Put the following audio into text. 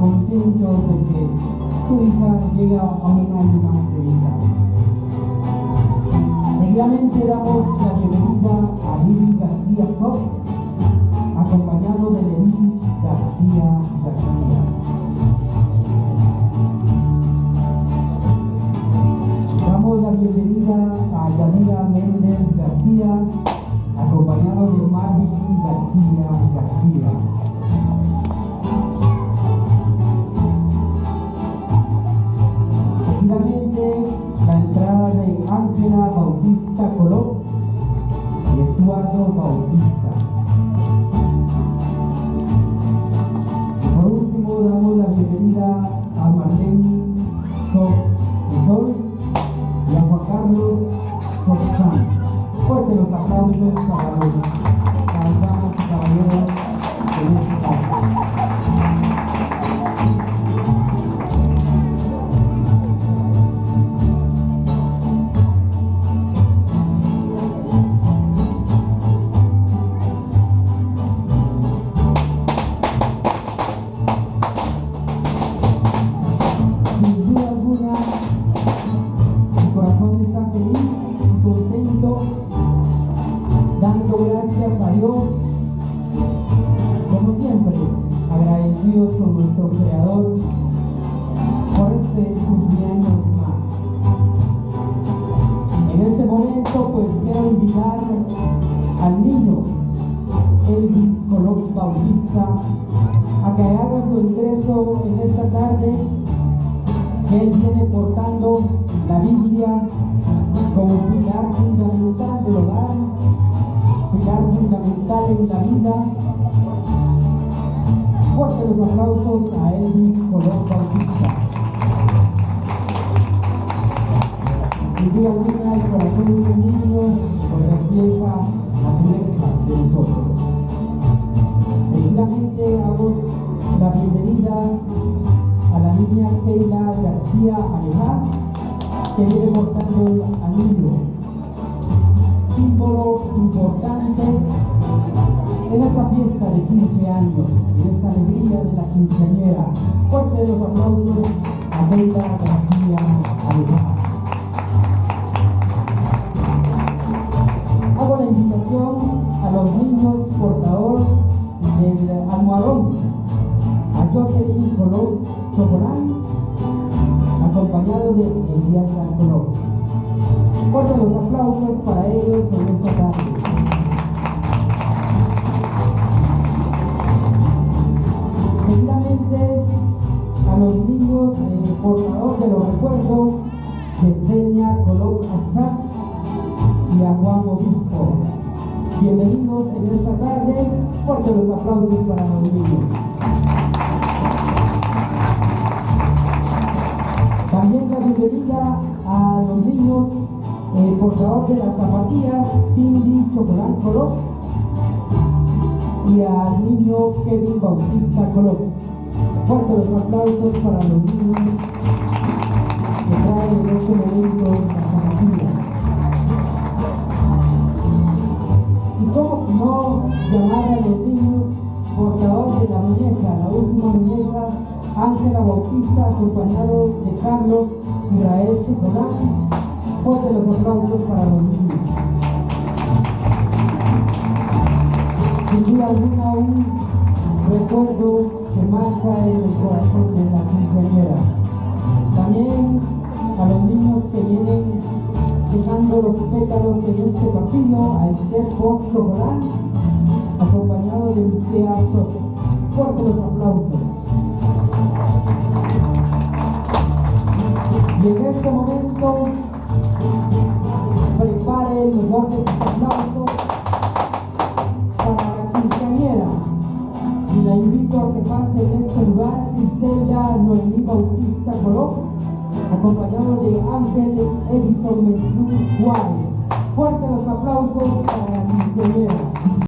contentos de que tu hija llega a un año más de vida. Seguidamente damos la bienvenida a Lili García Soc, acompañado de Lili García. Damos la bienvenida a Yanira Méndez García, acompañado de Marvin García. Seguidamente, la entrada de Ángela Bautista Colón y Eduardo Bautista. Por último, damos la bienvenida a Marlene Sol y a Juan Carlos Sotán. Fuertes los aplausos para los damas y caballeros de este caso. Sin duda alguna, mi corazón está feliz y contento, dando gracias a Dios, como siempre, agradecidos con nuestro Creador por este cumpleaños más. En este momento, pues quiero invitar al niño Elvis Colón Bautista a que haga su ingreso en esta tarde, que él viene portando la Biblia como pilar fundamental del hogar, pilar fundamental en la vida. Fuertes los aplausos a Elvis Colón Bautista. Sin duda alguna, el corazón de un niño pues refleja la pureza de nosotros. Seguidamente hago la bienvenida a la niña Keila García Alejá, que viene portando el anillo, símbolo importante en esta fiesta de 15 años, en esta alegría de la quinceañera. Fuertes los aplausos a Keila García Alejá. Hago la invitación a los niños portadores del almohadón, a Jocelyn Colón Chocolán, acompañado de Elías Colón. Fuertes los aplausos para ellos en esta tarde. Seguidamente, a los niños portadores de los recuerdos, Yesenia Colón Azar y a Juan Obispo. Bienvenidos en esta tarde. Fuertes los aplausos para los niños. También la bienvenida a los niños portadores de las zapatillas, Cindy Chocolán Colón, y al niño Kevin Bautista Colón. Fuertes los aplausos para los niños que traen en este momento las zapatillas. Y cómo no llamar a los niños portadores de la muñeca, la última muñeca, Ángela Bautista, acompañado de Carlos Israel Chocolán. Fuertes los aplausos para los niños. Sin duda alguna, un recuerdo que marca en el corazón de la quinceañera. También a los niños que vienen dejando los pétalos en este pasillo, a Esther Fox Chocolán, acompañado de Lucía Soto. Fuertes los aplausos. Y en este momento, prepare el mejor de sus aplausos para la quinceañera. Y la invito a que pase en este lugar Griselda Noemí Bautista Colón, acompañado de Ángel Edison Menchú Juárez. Fuertes los aplausos para la quinceañera.